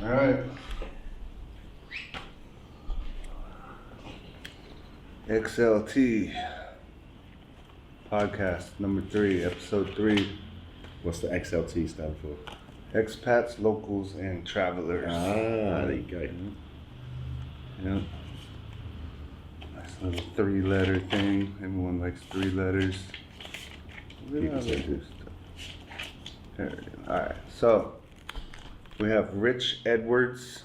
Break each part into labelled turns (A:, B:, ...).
A: All right. XLT podcast number 3, episode 3.
B: What's the XLT stand for?
A: Expats, locals, and travelers.
B: There you go.
A: Yeah. Nice little 3-letter thing. Everyone likes 3 letters.
B: People say this.
A: There it is. All right. So we have Rich Edwards,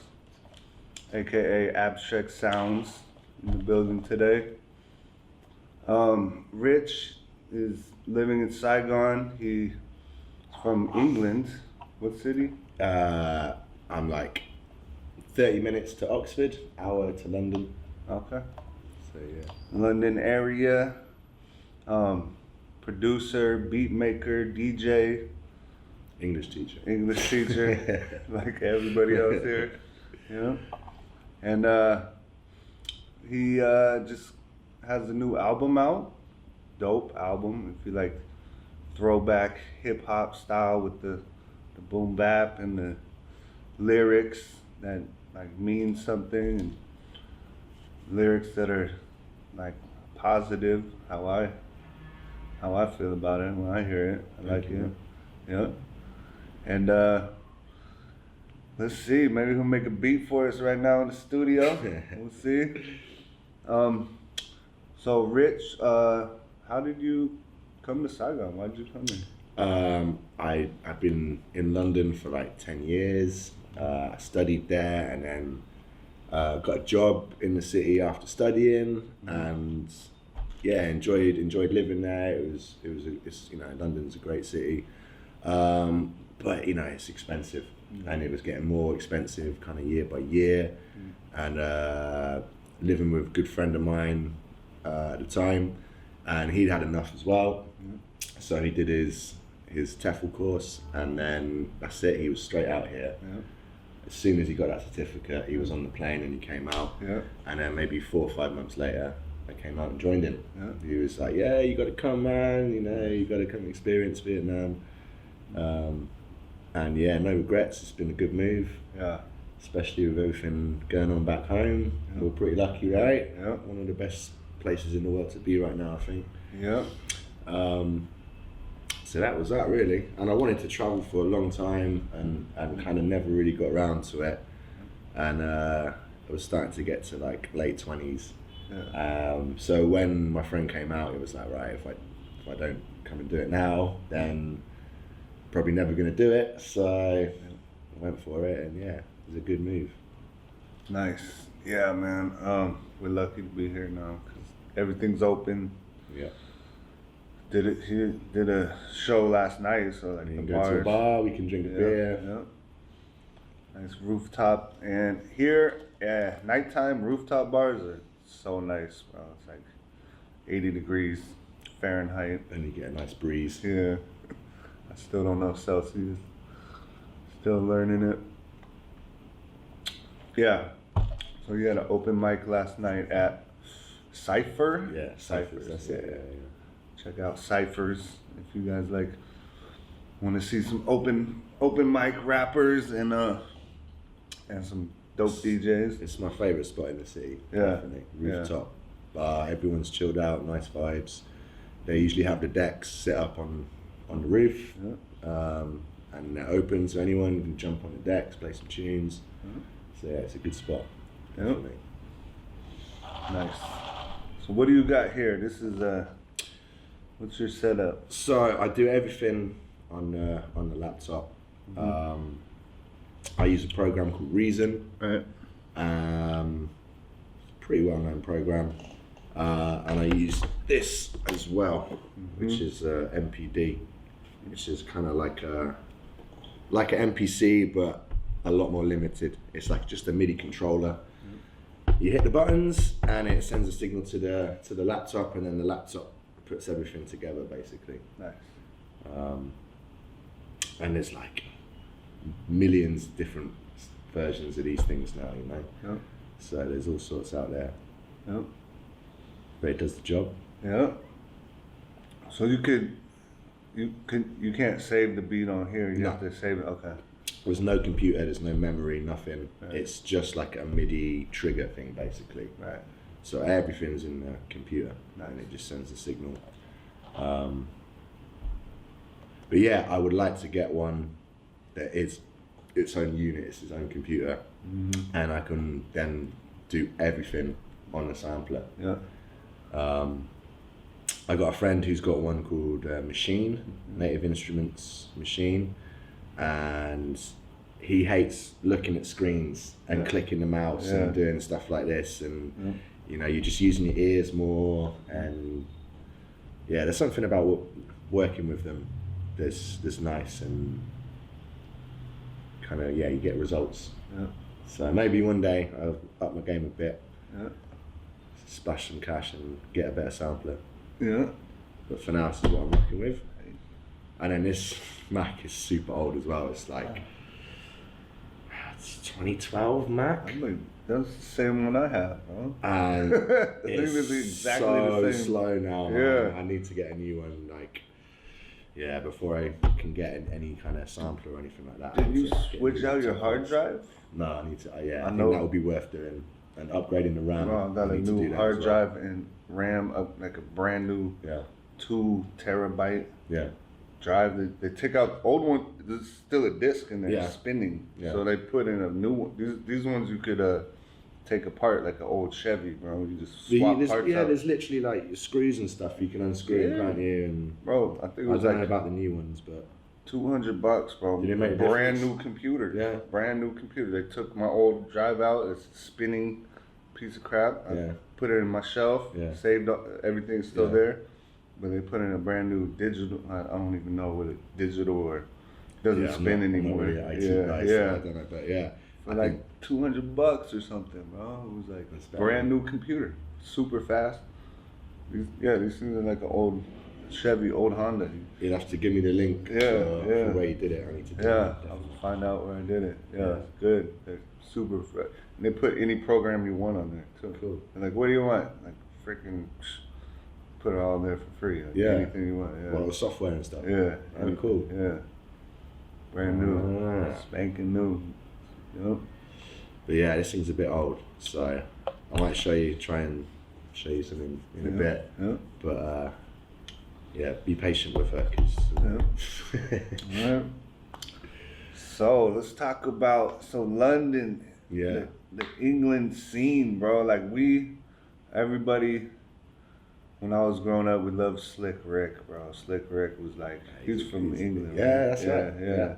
A: aka Abstract Soundz, in the building today. Rich is living in Saigon. He's from England. What city?
B: I'm like 30 minutes to Oxford, hour to London.
A: Okay.
B: So yeah.
A: London area. Producer, beatmaker, DJ,
B: English teacher,
A: like everybody else here. Yeah. And he just has a new album out. Dope album. If you like throwback hip hop style with the boom-bap and the lyrics that like mean something, and lyrics that are like positive, how I feel about it when I hear it. I like it. Yeah. And let's see, maybe he'll make a beat for us right now in the studio. We'll see. So Rich, how did you come to Saigon? Why did you come in?
B: I've been in London for like 10 years. I studied there and then got a job in the city after studying, and yeah, enjoyed living there. It's London's a great city, but it's expensive, and it was getting more expensive kind of year by year. And living with a good friend of mine at the time, and he'd had enough as well. So he did his TEFL course, and then that's it. He was straight out here. As soon as he got that certificate, he was on the plane and he came out. And then maybe 4 or 5 months later, I came out and joined him. He was like, "Yeah, you got to come, man. You got to come experience Vietnam." And yeah, no regrets. It's been a good move. Especially with everything going on back home. We're pretty lucky, right? One of the best places in the world to be right now, I think. So that was that, really. And I wanted to travel for a long time and kind of never really got around to it. And I was starting to get to like late 20s. So when my friend came out, it was like, right, if I don't come and do it now, then probably never going to do it. So I went for it, and yeah, it was a good move.
A: Nice. Yeah, man. We're lucky to be here now because everything's open. He did a show last night, so like
B: we
A: the
B: can
A: bars.
B: go to a bar, we can drink a beer.
A: Nice rooftop, and here, nighttime rooftop bars are so nice, bro. It's like 80 degrees Fahrenheit.
B: And you get a nice breeze.
A: Yeah. I still don't know Celsius. Still learning it. Yeah. So you had an open mic last night at Cipher?
B: Yeah, Ciphers. That's it. Yeah.
A: Check out Ciphers if you guys want to see some open mic rappers and some dope DJs.
B: It's my favorite spot in the city.
A: Yeah.
B: Definitely. Rooftop bar. Everyone's chilled out. Nice vibes. They usually have the decks set up on the roof, and they're open, so anyone can jump on the decks, play some tunes. So yeah, it's a good spot. Definitely.
A: Nice. So what do you got here? This is what's your setup?
B: So I do everything on the laptop. I use a program called Reason.
A: Right.
B: Pretty well-known program. And I use this as well, which is MPD, which is kind of like an MPC, but a lot more limited. It's like just a MIDI controller. You hit the buttons and it sends a signal to the laptop, and then the laptop puts everything together, basically.
A: Nice.
B: And there's like millions of different versions of these things now, So there's all sorts out there. But it does the job.
A: So you can't save the beat on here. You have to save it. Okay.
B: There's no computer, there's no memory, nothing.
A: Right.
B: It's just like a MIDI trigger thing, basically.
A: Right.
B: So everything's in the computer,
A: Nice.
B: and it just sends a signal. But yeah, I would like to get one that is its own unit, it's its own computer, and I can then do everything on a sampler.
A: Yeah.
B: I got a friend who's got one called Machine, Native Instruments Machine, and he hates looking at screens and clicking the mouse and doing stuff like this, and you know, you're just using your ears more, and yeah, there's something about working with them that's nice, and kind of, yeah, you get results.
A: Yeah.
B: So maybe one day I'll up my game a bit,
A: Yeah.
B: splash some cash and get a better sampler.
A: Yeah.
B: But for now, this is what I'm rocking with. And then this Mac is super old as well. It's like, it's 2012 Mac.
A: I'm like, that's the same one I have, bro.
B: And
A: I think
B: it's
A: it's exactly
B: so
A: the same.
B: slow now, man.
A: Yeah.
B: I need to get a new one, like, yeah, before I can get any kind of sampler or anything like that. I
A: Did
B: need
A: you
B: to get
A: switch
B: new
A: out your
B: tech
A: hard
B: files.
A: drive?
B: No, I need to, yeah, I think
A: know.
B: that would be worth doing. And upgrading the RAM.
A: Bro, I got a
B: need to do
A: new
B: that
A: hard
B: as well.
A: drive and RAM, up like a brand new
B: Yeah,
A: 2 terabyte
B: yeah,
A: drive. They took out old one. There's still a disc in there
B: Yeah.
A: spinning.
B: Yeah.
A: So they put in a new one. These ones you could take apart like an old Chevy, bro. You just swap parts out.
B: there's literally like screws and stuff you can unscrew,
A: Yeah.
B: can't you? And
A: Bro, I think it
B: I
A: was
B: don't know
A: like
B: about the new ones, but
A: $200, bro.
B: Did it make a
A: brand
B: difference?
A: new computer.
B: Yeah.
A: Brand new computer. They took my old drive out. It's a spinning piece of crap. I
B: Yeah.
A: put it in my shelf.
B: Yeah.
A: Saved everything's still
B: Yeah.
A: there. But they put in a brand new digital. I don't even know what it digital or doesn't
B: yeah,
A: spin
B: I'm not
A: anymore.
B: really an IT
A: yeah,
B: guy, so
A: yeah.
B: I don't know, but yeah.
A: For
B: I
A: like
B: think-
A: $200 or something, bro. It was like
B: That's
A: a brand
B: bad.
A: new computer, super fast. These things are like an old Chevy, old Honda.
B: You'd have to give me the link
A: Yeah,
B: for where you did it. I need to do
A: Yeah,
B: it.
A: I'll find out where I did it. Yeah,
B: Yeah.
A: it's good. They're super fresh. And they put any program you want on there too.
B: Cool.
A: And like, what do you want? Like, freaking put it all there for free. Like,
B: Yeah.
A: anything you want. Yeah.
B: Well, the software and stuff.
A: Yeah.
B: Oh, cool.
A: Yeah. Brand new.
B: Ah.
A: Spanking new. Yep.
B: But yeah, this thing's a bit old, so I might try and show you something in a bit.
A: Yeah.
B: But yeah, be patient with her, cause
A: Alright. So let's talk about London.
B: Yeah.
A: The England scene, bro. Like everybody. When I was growing up, we loved Slick Rick, bro. Slick Rick was like, he's from England.
B: Yeah,
A: man.
B: that's right. Yeah.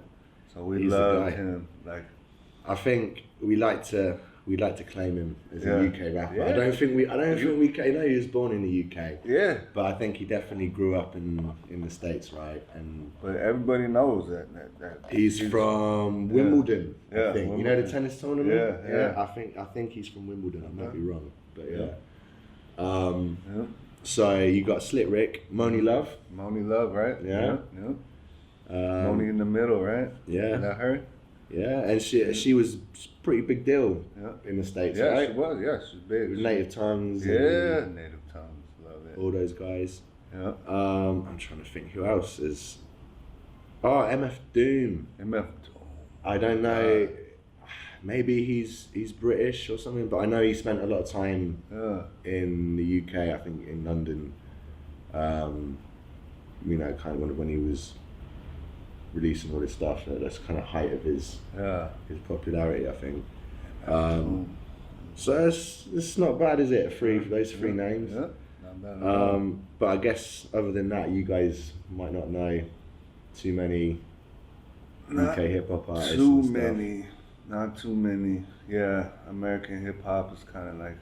A: So we
B: He's the
A: loved
B: guy.
A: him. Like,
B: I think we'd like to claim him as
A: Yeah.
B: a UK rapper.
A: Yeah.
B: I don't think we I know he was born in the UK,
A: yeah.
B: but I think he definitely grew up in the States, right? And
A: But everybody knows that
B: he's from Wimbledon,
A: Yeah,
B: I think. You know the
A: Wimbledon.
B: tennis tournament?
A: Yeah, yeah.
B: I think he's from Wimbledon. I might be wrong, but yeah.
A: Yeah.
B: So you got Slick Rick, Moni Love.
A: Moni Love, right?
B: Yeah.
A: Moni in the middle, right?
B: Yeah.
A: Is that her?
B: Yeah, and she was a pretty big deal
A: Yeah.
B: in the States,
A: Yeah,
B: right?
A: she was. Yeah, she's big.
B: With Native Tongues.
A: Yeah,
B: and
A: native tongues. Love it.
B: all those guys.
A: Yeah.
B: I'm trying to think who else is. Oh, MF Doom.
A: MF.
B: I don't know. Maybe he's British or something, but I know he spent a lot of time
A: Yeah.
B: in the UK. I think in London. You know, kind of when he was releasing all this stuff. That's kind of height of his popularity, I think. So it's not bad, is it? Those three names.
A: Yeah. Not bad at all.
B: But I guess other than that, you guys might not know too many
A: Not
B: UK hip hop artists.
A: Too
B: and stuff.
A: many. Not too many. Yeah, American hip hop is kind of like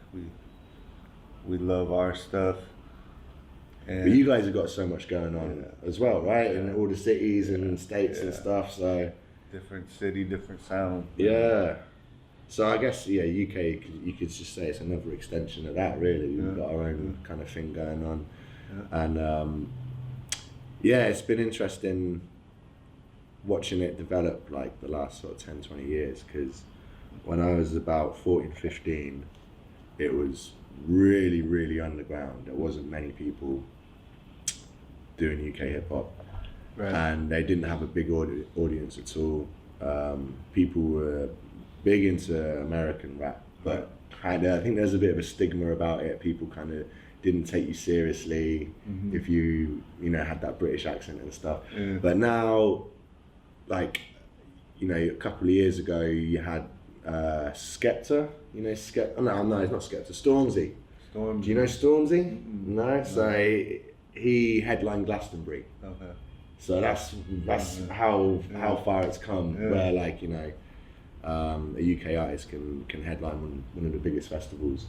A: we love our stuff. And
B: But you guys have got so much going on as well, right? In
A: Yeah.
B: all the cities and states and
A: Yeah.
B: stuff. So
A: different city, different sound.
B: yeah. So I guess UK. You could just say it's another extension of that. Really, we've
A: Yeah.
B: got our own kind of thing going on,
A: Yeah.
B: and yeah, it's been interesting watching it develop like the last sort of 10, 20 years, because when I was about 14, 15, it was really, really underground. There wasn't many people doing UK hip hop,
A: Right.
B: and they didn't have a big audience at all. people were big into American rap, but kind of I think there's a bit of a stigma about it. People kind of didn't take you seriously if you know had that British accent and stuff. But now, like, you know, a couple of years ago you had Skepta. You know no, it's not Skepta. Stormzy. Do you know Stormzy? No. So he headlined Glastonbury.
A: Okay.
B: So that's how far it's come. Where, like, you know, a UK artist can headline one of the biggest festivals.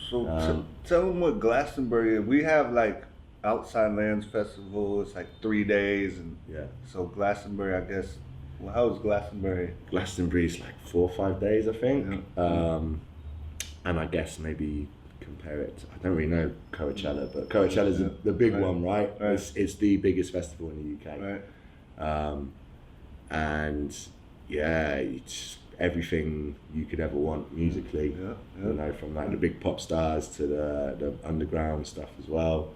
A: So tell them what Glastonbury is. We have like Outside Lands Festival. It's like 3 days, and so Glastonbury, I guess. Well, how is Glastonbury?
B: Glastonbury's like 4 or 5 days, I think. And I guess maybe compare it to, I don't really know Coachella, but Coachella's the big one, right? It's the biggest festival in the UK. And yeah, it's everything you could ever want musically. You know, from like the big pop stars to the underground stuff as well.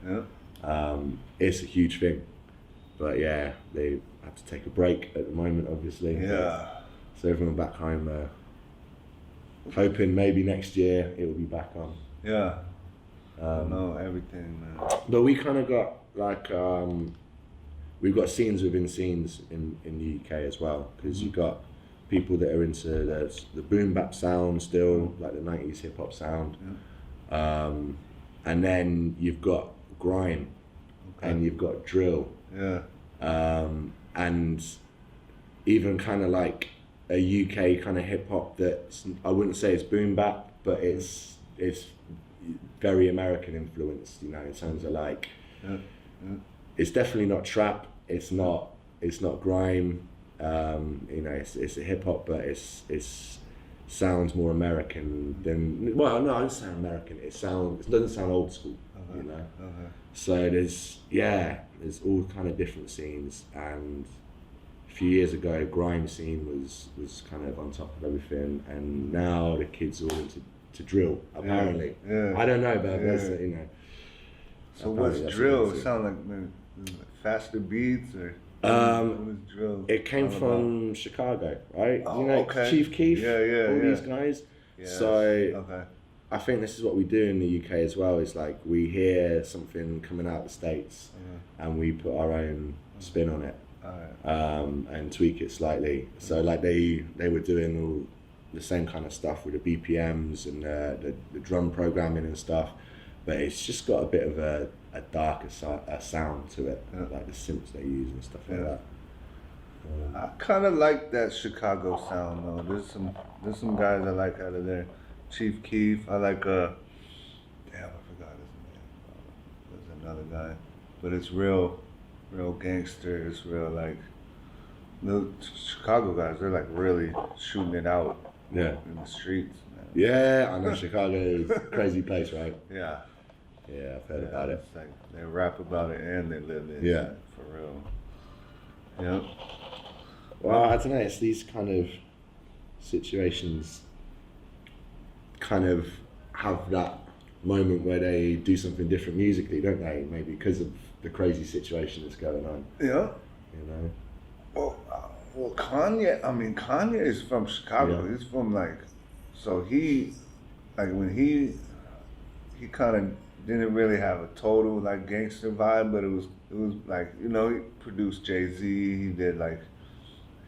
B: It's a huge thing. But yeah, they have to take a break at the moment, obviously. So everyone back home hoping maybe next year it will be back on.
A: No, everything, man.
B: But we kind of got like we've got scenes within scenes in the UK as well, because you've got people that are into the boom-bap sound still, like the 90s hip-hop sound. And then you've got grime, and you've got drill. And even kind of like a UK kind of hip-hop that's, I wouldn't say it's boom-bap, but it's very American influenced, you know, in terms of like, it's definitely not trap, it's not grime, you know, it's a hip hop, but it's sounds more American than, well, no, I don't sound American, it doesn't sound old school, you know. So there's all kind of different scenes, and a few years ago, grime scene was kind of on top of everything, and now the kids are all into drill, apparently. I don't know, but that's, you know.
A: So what's drill? It sounds like maybe faster beats, or what is drill?
B: It came from Chicago, right? You know, Chief Keef, all these guys. So I think this is what we do in the UK as well. Is like we hear something coming out of the States, and we put our own spin on it, and tweak it slightly. So like they were doing all the same kind of stuff with the BPMs and the drum programming and stuff, but it's just got a bit of a darker sound to it, like the synths they use and stuff like that.
A: I kind of like that Chicago sound though. There's some guys I like out of there. Chief Keef, I like damn, I forgot his name. There's another guy, but it's real gangster. It's real like the Chicago guys. They're like really shooting it out. In the streets. Man.
B: Yeah, I know Chicago is a crazy place, right?
A: Yeah,
B: I've heard about it.
A: It's like they rap about it and they live it. For real.
B: Well, I don't know. It's these kind of situations kind of have that moment where they do something different musically, don't they? Maybe because of the crazy situation that's going on. You know.
A: Well, Kanye is from Chicago. He's from like, so he, like when he kind of didn't really have a total like gangster vibe, but it was like, you know, he produced Jay-Z, he did like,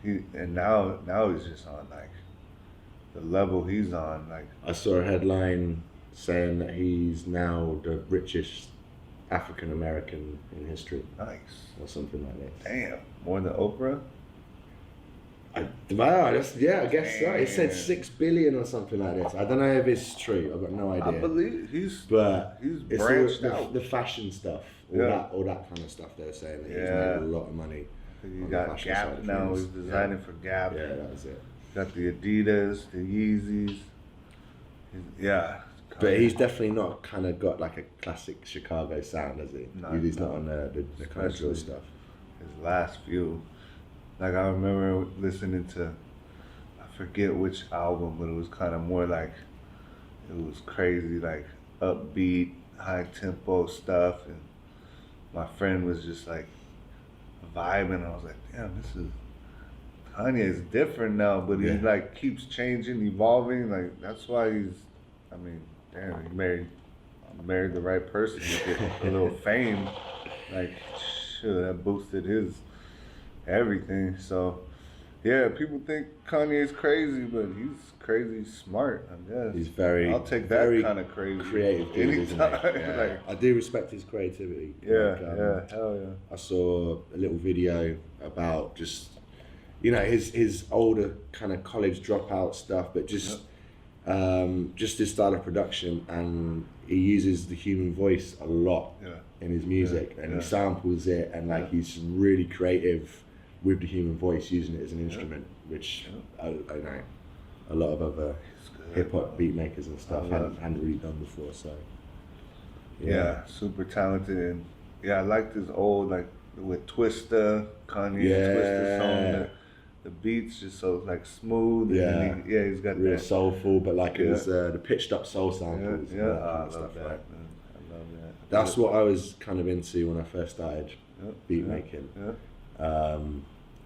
A: and now he's just on like, the level he's on, like.
B: I saw a headline saying that he's now the richest African American in history.
A: Nice.
B: Or something like that.
A: Damn, more than Oprah?
B: I guess so. It said 6 billion or something like this. I don't know if it's true. I've got no idea.
A: I believe he's
B: branched
A: out.
B: The fashion stuff, all that kind of stuff. They're saying that he's made a lot of money.
A: You got Gap now. He's designing for Gap.
B: Yeah, that was it.
A: Got the Adidas, the Yeezys.
B: But he's definitely not kind of got like a classic Chicago sound, has he? He's not on the kind of drill stuff.
A: His last few. Like I remember listening to, I forget which album, but it was kind of more like, it was crazy, like upbeat, high tempo stuff, and my friend was just like vibing. I was like, damn, this is Kanye's different now, but he
B: Yeah.
A: like keeps changing, evolving. Like that's why he's. I mean, damn, he married the right person to get a little fame. Like, sure, that boosted his everything. So, yeah, people think Kanye's crazy, but he's crazy smart. I guess
B: He's very.
A: I'll take that
B: very
A: kind of crazy
B: creative dude, isn't he?
A: anytime.
B: Yeah.
A: Like,
B: I do respect his creativity.
A: yeah,
B: Like,
A: hell yeah.
B: I saw a little video about just, his older kind of college dropout stuff, but just his style of production, and he uses the human voice a lot in his music, and he samples it, and like he's really creative with the human voice, using it as an instrument, which I know a lot of other hip hop beat makers and stuff hadn't really done before. So
A: yeah, super talented, and I liked his old like with Twista, Kanye Twista song. The beats just so like smooth. And he's got
B: real
A: that
B: soulful, but like it was the pitched up soul samples.
A: I love
B: stuff,
A: that.
B: right?
A: I love that.
B: That's what I was kind of into when I first started beat making.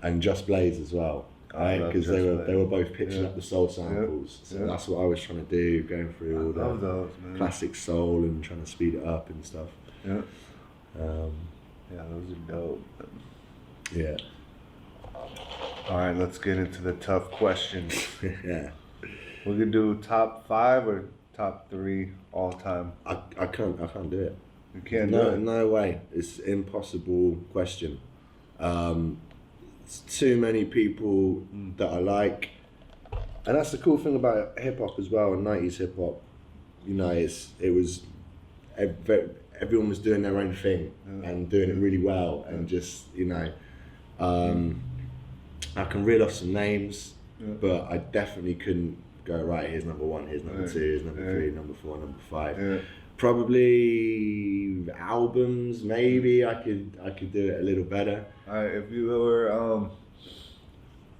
B: And Just Blaze as well, right? Because they were both pitching up the soul samples. So that's what I was trying to do, going through all the classic soul and trying to speed it up and stuff.
A: Yeah, those are dope.
B: Yeah.
A: All right, let's get into the tough questions.
B: Yeah.
A: We could do top 5 or top 3 all time.
B: I can't do it.
A: You can't do it?
B: No way. It's an impossible question. It's too many people that I like. And that's the cool thing about hip hop as well, and 90s hip hop. Everyone was doing their own thing and doing it really well, and just, I can reel off some names, but I definitely couldn't go, right, here's number 1, here's number 2, here's number 3, number 4, number 5. Probably albums, maybe I could do it a little better.
A: Alright, if you were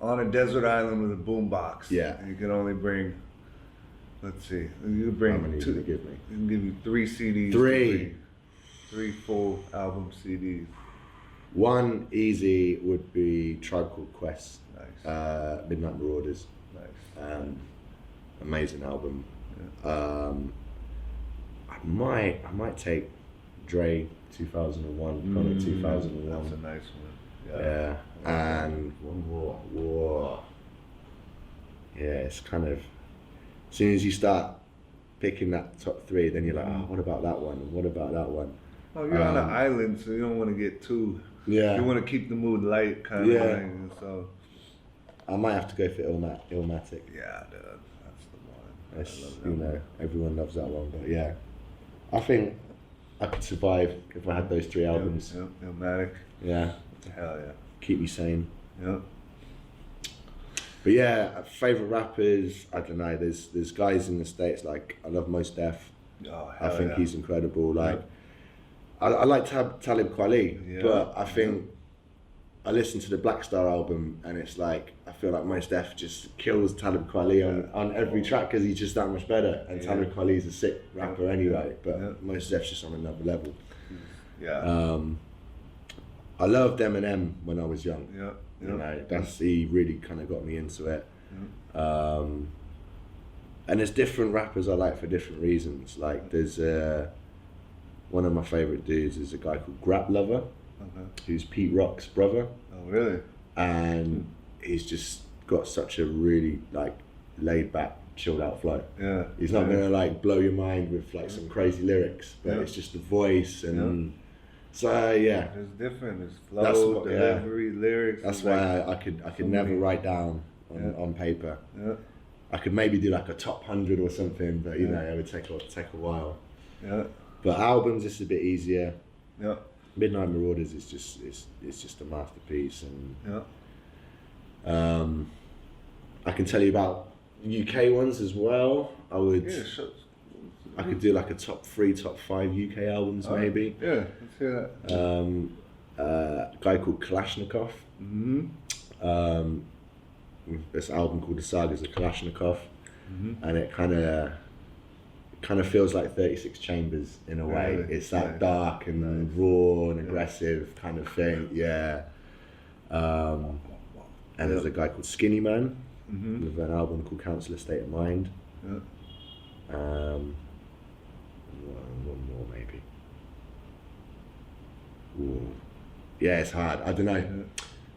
A: on a desert island with a boombox, and you can only bring, let's see, you could bring
B: How many
A: 2.
B: do they give me?
A: You can give you 3 CDs. 3 full album CDs.
B: One easy would be Tribe Called Quest.
A: Nice.
B: Midnight Marauders.
A: Nice.
B: Amazing album. I might take Dre 2001, Chronic 2001.
A: That's a nice one.
B: Yeah. And one more. Whoa. Yeah, it's kind of, as soon as you start picking that top 3, then you're like, oh, what about that one? And what about that one?
A: Oh, you're on an island, so you don't want to get too.
B: Yeah.
A: You want to keep the mood light, kind of thing. So.
B: I might have to go for Illmatic.
A: Yeah, dude, that's the one.
B: It's, everyone loves that one, but yeah, I think I could survive if I had those 3 albums.
A: Illmatic.
B: Yeah.
A: Hell yeah.
B: Keep me sane.
A: Yep.
B: But yeah, favorite rappers. I don't know. There's guys in the States, like I love Mos Def.
A: Oh,
B: I think he's incredible. Like I like Talib Kweli, but I think I listened to the Black Star album, and it's like I feel like Mos Def just kills Talib Kweli on every track because he's just that much better. And Talib Kweli's a sick rapper anyway, but Mos Def's just on another level.
A: Yeah.
B: I loved Eminem when I was young.
A: Yeah.
B: He really kind of got me into it. And there's different rappers I like for different reasons. Like there's one of my favorite dudes is a guy called Grap Lover, who's Pete Rock's brother.
A: Oh, really?
B: And he's just got such a really like laid back, chilled out flow.
A: Yeah.
B: He's not gonna like blow your mind with like some crazy lyrics, but it's just the voice and. So yeah,
A: it's different. It's flow, delivery, lyrics.
B: That's why I could never write down on paper.
A: Yeah.
B: I could maybe do like a top 100 or something, but it would take a while.
A: Yeah.
B: But albums, it's a bit easier.
A: Yeah.
B: Midnight Marauders is just it's just a masterpiece, and I can tell you about UK ones as well. I would.
A: Yeah, sure.
B: I could do like a top 3, top 5 UK albums maybe.
A: Yeah, let's hear that.
B: A guy called Kalashnikov. This album called the Sagas of Kalashnikov, and it kind of feels like 36 Chambers in a way.
A: Really?
B: It's that dark and raw and aggressive kind of thing. Yeah. And there's a guy called Skinny Man
A: Mm-hmm.
B: with an album called Counselor State of Mind.
A: Yeah.
B: One more maybe. Ooh. Yeah, it's hard. I don't know.
A: Yeah.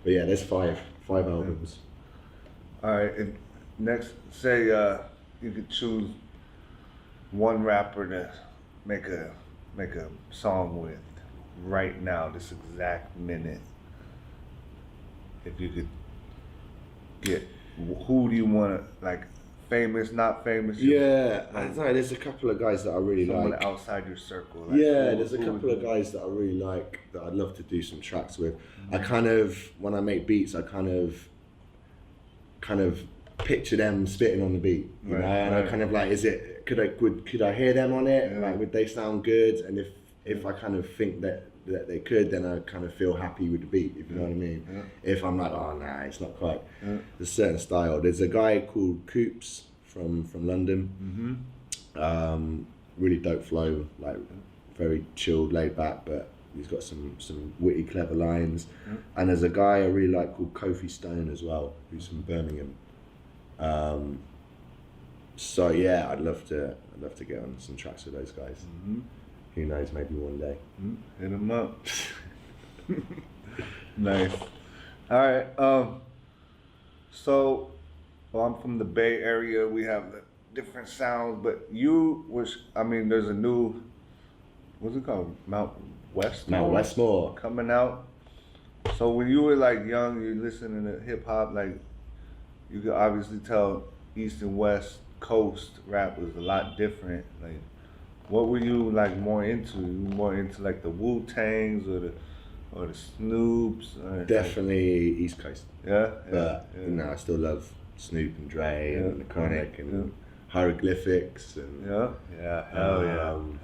B: But yeah, there's five albums.
A: All right. And next, say you could choose one rapper to make a song with right now, this exact minute. If you could get, who do you want to, like, famous, not famous?
B: Yeah, I don't know. There's a couple of guys that I really
A: Someone
B: like.
A: outside your circle. Like,
B: Yeah, there's a couple of guys that I really like that I'd love to do some tracks with. I kind of, when I make beats, I kind of picture them spitting on the beat, you know, and I kind of like, could I hear them on it?
A: Yeah.
B: Like, would they sound good? And if I kind of think that they could, then I kind of feel happy with the beat, if you know what I mean.
A: Yeah.
B: If I'm like, oh nah, it's not quite. There's a certain style. There's a guy called Coops from London.
A: Mm-hmm.
B: Really dope flow, like very chilled, laid back, but he's got some witty, clever lines. And there's a guy I really like called Kofi Stone as well, who's from Birmingham. So yeah, I'd love to get on some tracks with those guys.
A: Mm-hmm.
B: Who knows, maybe one day.
A: Hit him up. Nice. All right. So, well, I'm from the Bay Area. We have the different sounds, but there's a new, what's it called? Mount
B: Westmore
A: coming out. So when you were like young, you listening to hip hop, like you could obviously tell East and West Coast rap was a lot different. Like, what were you like more into? You more into like the Wu-Tangs or the Snoops? Or,
B: definitely East Coast.
A: Yeah.
B: But you know, I still love Snoop and Dre and The Chronic and Hieroglyphics and
A: hell yeah. Hell no.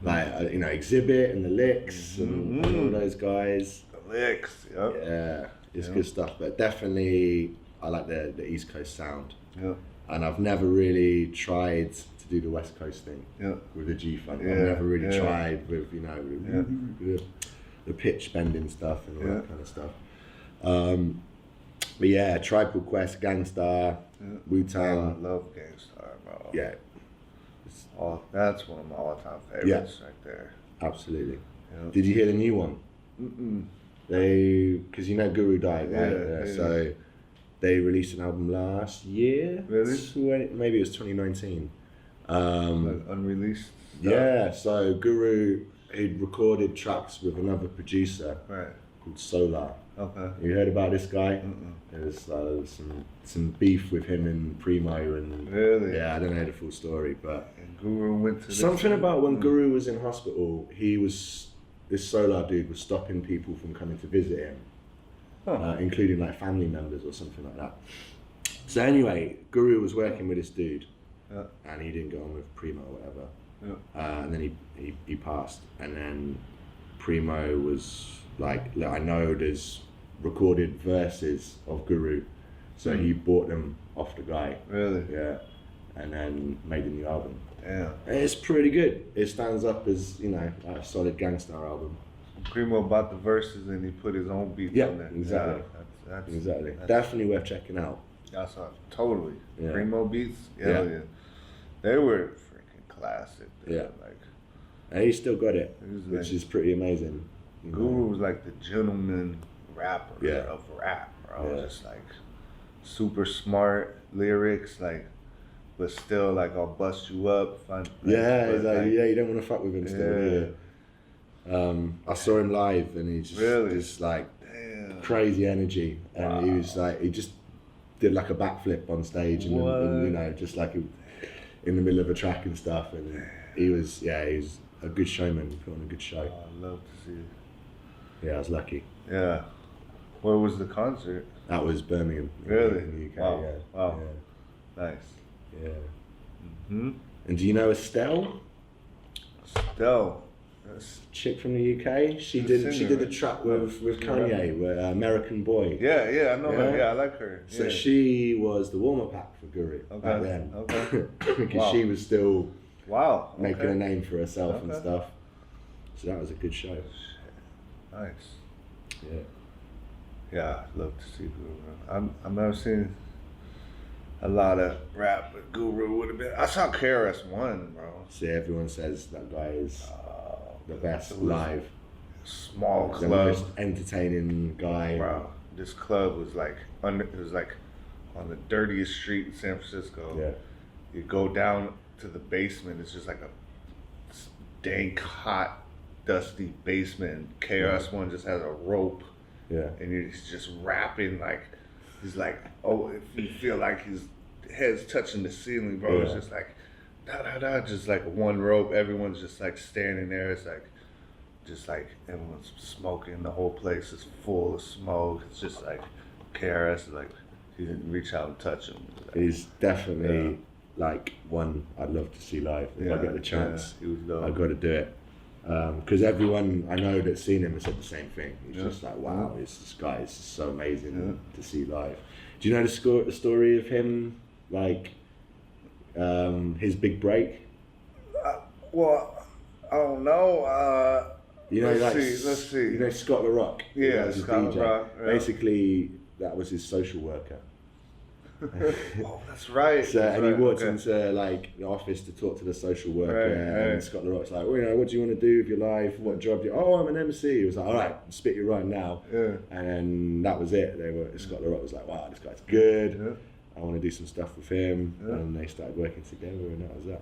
B: Like you know, Exhibit and the Licks and all those guys.
A: The Licks. Yep.
B: Yeah, it's good stuff. But definitely, I like the East Coast sound.
A: Yeah.
B: And I've never really tried to do the West Coast thing with the G-Funk. I've never really tried with, you know, the pitch bending stuff and all that kind of stuff. But yeah, Tribe Called Quest, Gangstar, Wu-Tang.
A: I love Gangstar, bro.
B: Yeah.
A: That's one of my all-time favorites right there.
B: Absolutely.
A: Yeah.
B: Did you hear the new one? Because you know Guru died, right?
A: Yeah.
B: So they released an album last year.
A: Really?
B: Maybe it was 2019.
A: Like unreleased stuff?
B: Yeah, so Guru, he'd recorded tracks with another producer called Solar.
A: Okay.
B: You heard about this guy? There was some beef with him and Primo and...
A: Really?
B: Yeah, I don't know the full story, but...
A: And Guru went to
B: something about when Guru was in hospital, this Solar dude was stopping people from coming to visit him. Including like family members or something like that. So anyway, Guru was working with this dude, and he didn't get on with Primo or whatever. And then he passed, and then Primo was like, look, I know there's recorded verses of Guru, so he bought them off the guy.
A: Really?
B: Yeah, and then made a new album.
A: Yeah.
B: And it's pretty good. It stands up as, you know, like a solid Gangstar album.
A: Primo bought the verses and he put his own beats on there.
B: Exactly.
A: Exactly.
B: Definitely worth checking out.
A: That's totally.
B: Yeah.
A: Primo beats, yeah. They were freaking classic.
B: Yeah. And he still got it, which is pretty amazing.
A: Guru was like the gentleman rapper of rap, bro.
B: Yeah.
A: Just like super smart lyrics, like, but still like I'll bust you up.
B: You don't want to fuck with him still. I saw him live and he just like crazy energy, and he was like, he just did like a backflip on stage and you know, just like in the middle of a track and stuff, and he was a good showman. He put on a good show.
A: Oh, I'd love to see it.
B: Yeah, I was lucky.
A: Yeah. Where was the concert?
B: That was Birmingham.
A: Really?
B: In the UK.
A: Wow.
B: Yeah.
A: Wow.
B: Yeah.
A: Nice.
B: Yeah.
A: Mm-hmm.
B: And do you know Estelle?
A: Estelle.
B: Chick from the UK. She did the track with Kanye, with American Boy.
A: Yeah, I know her. Yeah, I like her.
B: So she was the warm-up act for Guru back then.
A: Okay.
B: Because she was still making a name for herself and stuff. So that was a good show.
A: Nice.
B: Yeah.
A: Yeah, I'd love to see Guru. I've never seen a lot of rap, but Guru would have been. I saw KRS-One, bro.
B: See, everyone says that guy is the best live.
A: Small club.
B: The most entertaining guy.
A: Bro, this club was like it was like on the dirtiest street in San Francisco.
B: Yeah.
A: You go down to the basement, it's just like a dank, hot, dusty basement. KRS-One just has a rope.
B: Yeah.
A: And he's just rapping like, he's like, oh, if you feel like his head's touching the ceiling, bro, it's just like, da da da, just like one rope. Everyone's just like standing there. It's like, just like everyone's smoking. The whole place is full of smoke. It's just like, KRS is like, he didn't reach out and touch him. Like,
B: he's definitely like one I'd love to see live if I get the chance.
A: He was dope.
B: I've got to do it. Because everyone I know that's seen him has said the same thing. He's just like, wow, this guy is so amazing to see live. Do you know the story of him, like his big break?
A: Well, I don't know.
B: You know,
A: let's see.
B: You know Scott La Rock?
A: Yeah, Scott La Rock. Yeah.
B: Basically, that was his social worker.
A: Oh, that's right.
B: So, and he walked into like the office to talk to the social worker, and Scott La Rock's like, well, you know, what do you want to do with your life? What job do you? Oh, I'm an MC. He was like, all right, spit your rhyme now. Yeah. And then that was it. Scott La Rock was like, wow, this guy's good. Yeah. I want to do some stuff with him, and they started working together, and that was that.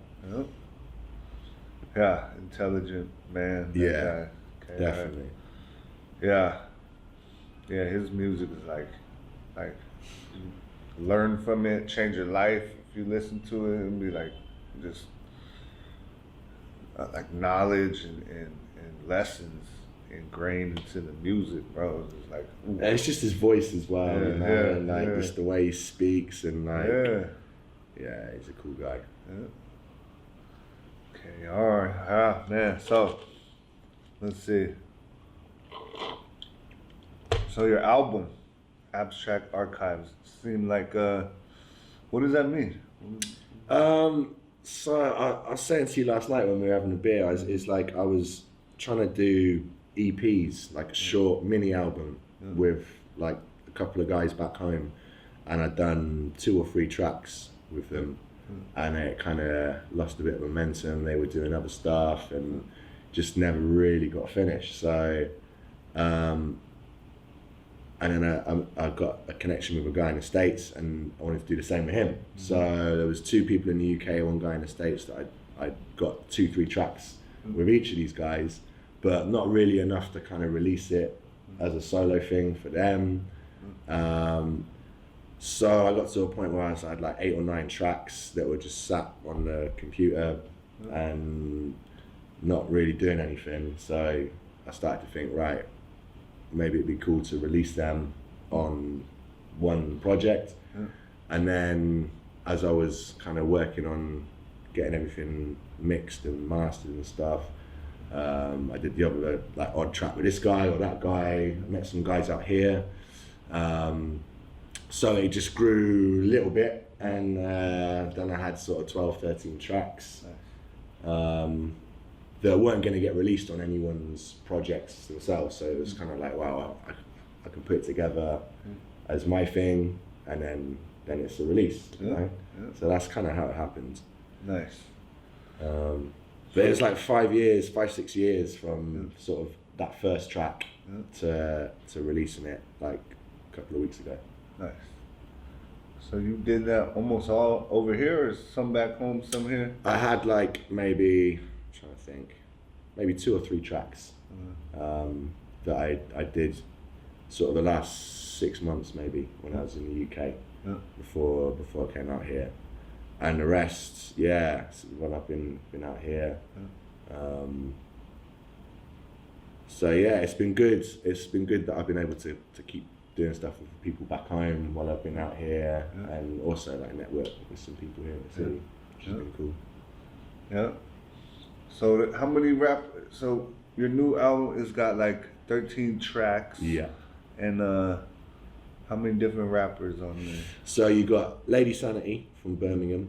A: Yeah, intelligent man.
B: Yeah, definitely.
A: Yeah, his music is like. Learn from it, change your life if you listen to it, and be like, just like knowledge and lessons ingrained into the music, bro. It's like, ooh.
B: It's just his voice as well, and like just the way he speaks, and like, he's a cool guy.
A: Okay, all right, man. So, let's see. So your album, Abstract Archives, seemed like what does that mean?
B: So I was saying to you last night when we were having a beer, it's like I was trying to do EPs, like a short mini album with like a couple of guys back home, and I'd done 2 or 3 tracks with them, and it kind of lost a bit of momentum. They were doing other stuff and just never really got finished. So and then I got a connection with a guy in the States, and I wanted to do the same with him. So there was 2 people in the UK, 1 guy in the States that I got 2-3 tracks with each of these guys, but not really enough to kind of release it as a solo thing for them. So I got to a point where I had like 8 or 9 tracks that were just sat on the computer and not really doing anything. So I started to think, right, maybe it'd be cool to release them on one project. And then as I was kind of working on getting everything mixed and mastered and stuff, I did the other like odd track with this guy or that guy. I met some guys out here. So it just grew a little bit, and then I had sort of 12, 13 tracks that weren't going to get released on anyone's projects themselves. So it was kind of like, wow, I can put it together as my thing, and then it's a release. You know? So that's kind of how it happened.
A: Nice.
B: But it's like 5, 6 years from sort of that first track to releasing it like a couple of weeks ago.
A: Nice. So you did that almost all over here, or some back home, some here?
B: I had like maybe, I'm trying to think, maybe 2 or 3 tracks that I did sort of the last 6 months maybe when I was in the UK before I came out here. And the rest, when I've been out here. So yeah, it's been good. It's been good that I've been able to keep doing stuff with people back home while I've been out here, and also like network with some people here in the city, which has been cool.
A: Yeah. So how many so your new album has got like 13 tracks.
B: Yeah.
A: And how many different rappers on there?
B: So you got Lady Sanity from Birmingham,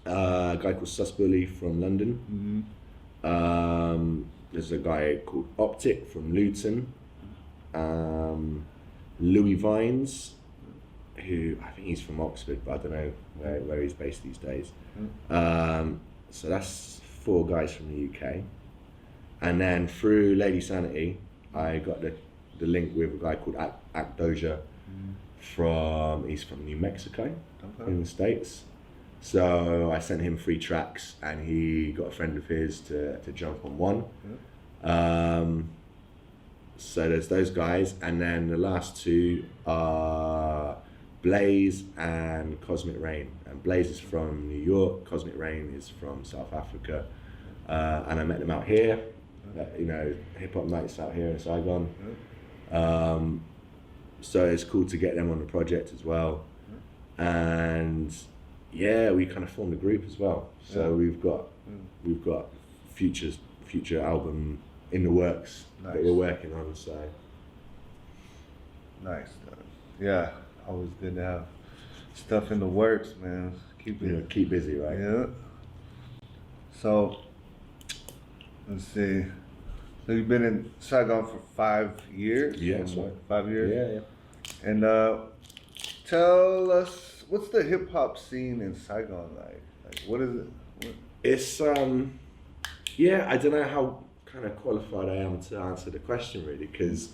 B: a guy called Sus Bully from London. There's a guy called Optic from Luton. Louis Vines, who I think he's from Oxford, but I don't know where he's based these days. So that's 4 guys from the UK. And then through Lady Sanity, I got the link with a guy called Doja he's from New Mexico in the States. So I sent him 3 tracks and he got a friend of his to jump on one. So there's those guys, and then the last 2 are Blaze and Cosmic Rain. And Blaze is from New York, Cosmic Rain is from South Africa. And I met them out here, hip hop nights out here in Saigon. So it's cool to get them on the project as well. And yeah, we kind of formed a group as well. So we've got future album in the works that we're working on. So
A: nice. Yeah, always good to have stuff in the works, man. Keep
B: busy, right?
A: Yeah. So let's see. So you've been in Saigon for 5 years?
B: Yeah, that's right.
A: 5 years?
B: Yeah.
A: And tell us, what's the hip hop scene in Saigon like? Like, what is it?
B: It's I don't know how kind of qualified I am to answer the question really, because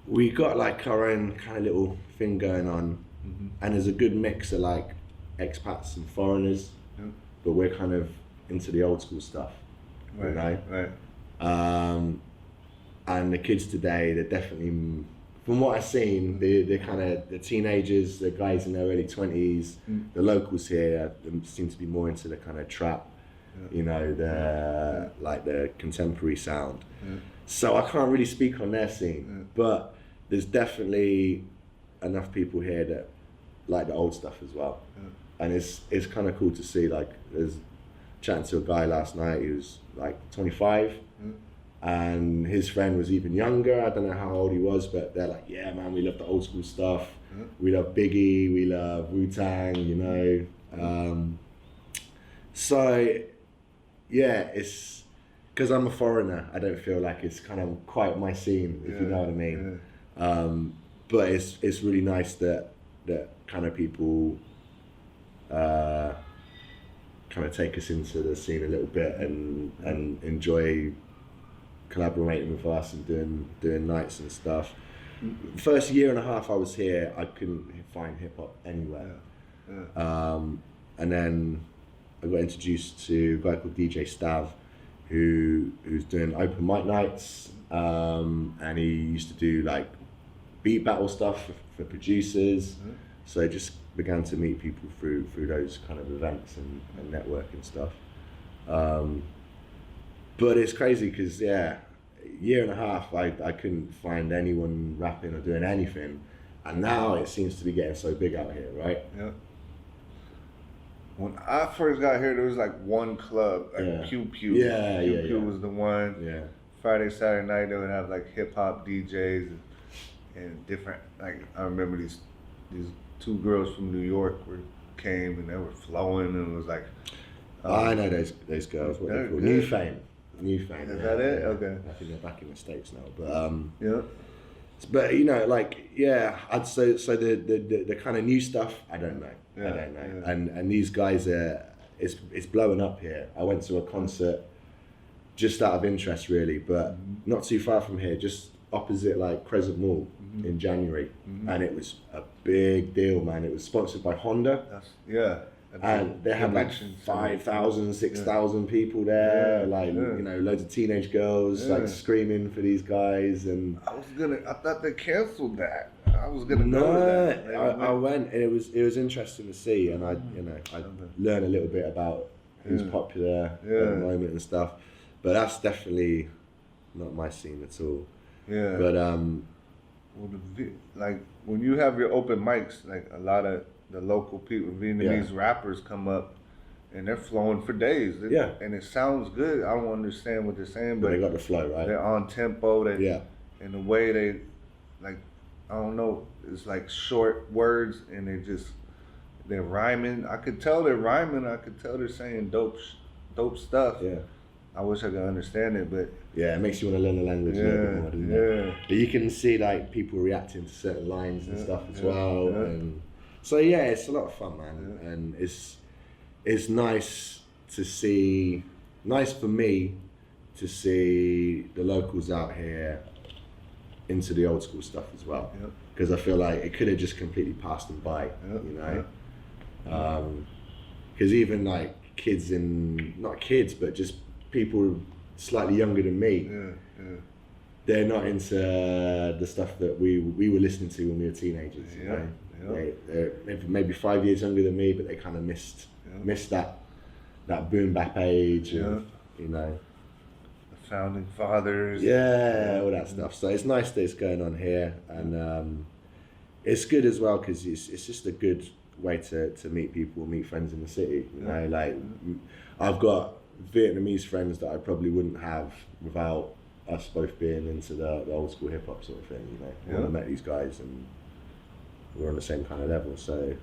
B: we got like our own kind of little thing going on, and there's a good mix of like expats and foreigners, but we're kind of into the old school stuff, right? And the kids today, they're definitely, from what I've seen, they're kind of the teenagers, the guys in their early 20s, the locals here seem to be more into the kind of trap, like the contemporary sound. So I can't really speak on their scene, but there's definitely enough people here that like the old stuff as well. And it's kind of cool to see. Like, there's chatting to a guy last night who was like 25, and his friend was even younger. I don't know how old he was, but they're like, yeah, man, we love the old school stuff. We love Biggie, we love Wu-Tang, so yeah, it's because I'm a foreigner, I don't feel like it's kind of quite my scene, if you know what I mean. But it's really nice that kind of people kind of take us into the scene a little bit and enjoy collaborating with us and doing nights and stuff. First year and a half I was here, I couldn't find hip hop anywhere. And then I got introduced to a guy called DJ Stav, who's doing open mic nights, and he used to do like beat battle stuff for producers. So I just began to meet people through those kind of events and networking stuff. But it's crazy because year and a half I couldn't find anyone rapping or doing anything, and now it seems to be getting so big out here, right?
A: Yeah. When I first got here, there was like one club, like Pew Pew. Pew Pew was the one. Yeah. Friday, Saturday night, they would have like hip hop DJs and different. Like, I remember these 2 girls from New York came and they were flowing, and it was like.
B: I know those girls. What they're called? New Fame.
A: Is that it? Okay.
B: I think they're back in the States now, but But I'd say so. The kind of new stuff, I don't know. I don't know. And these guys it's blowing up here. I went to a concert just out of interest, really, but not too far from here, just opposite like Crescent Mall in January, and it was a big deal, man. It was sponsored by Honda. And they had like 5,000, 6,000 people there, loads of teenage girls like screaming for these guys. And
A: I thought they canceled that. I was gonna go to that.
B: I went, and it was interesting to see, and I learned a little bit about who's popular at the moment and stuff. But that's definitely not my scene at all. Yeah. But
A: like when you have your open mics, like a lot of the local people, Vietnamese rappers come up, and they're flowing for days. And it sounds good. I don't understand what they're saying, but
B: they got the flow, right?
A: They're on tempo. And the way they, like, I don't know, it's like short words, and they're rhyming. I could tell they're rhyming. I could tell they're saying dope stuff. I wish I could understand it, but
B: yeah, it makes you want to learn the language a little bit more, doesn't it? But you can see like people reacting to certain lines and stuff as well, and so yeah, it's a lot of fun, man, and it's nice to see, nice for me to see the locals out here into the old school stuff as well, because I feel like it could have just completely passed them by, you know, because even like kids not kids, but just people slightly younger than me, they're not into the stuff that we were listening to when we were teenagers. You know? They're maybe 5 years younger than me, but they kind of missed that boom-bap age, of, you know,
A: the founding fathers,
B: all that stuff. So it's nice that it's going on here, and it's good as well because it's just a good way to meet people, meet friends in the city. You know, like I've got Vietnamese friends that I probably wouldn't have without us both being into the old school hip hop sort of thing. You know, when I met these guys and we're on the same kind of level. So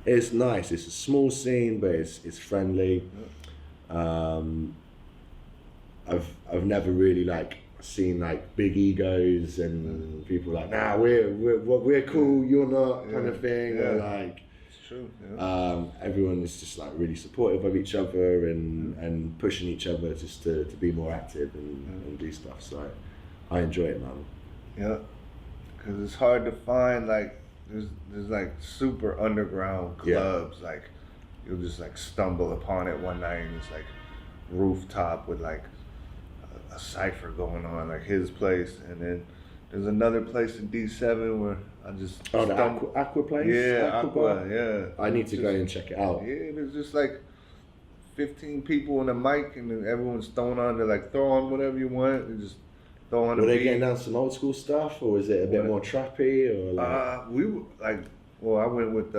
B: it's nice. It's a small scene, but it's friendly. I've never really like seen like big egos and people like, nah, we're cool, you're not, kind of thing. Or like,
A: it's true.
B: Everyone is just like really supportive of each other and pushing each other just to be more active and do stuff. So I enjoy it, man.
A: Yeah, because it's hard to find like there's like super underground clubs. Like you'll just like stumble upon it one night and it's like rooftop with like a cipher going on, like his place, and then there's another place in D7 where I just
B: the Aqua place.
A: Aqua.
B: I need to go and check it out.
A: Yeah, there's just like 15 people on the mic, and then everyone's throwing on. They're like, throw on whatever you want, and just throw on.
B: Were they getting down some old school stuff, or was it a bit more trappy, or like?
A: We were like, I went with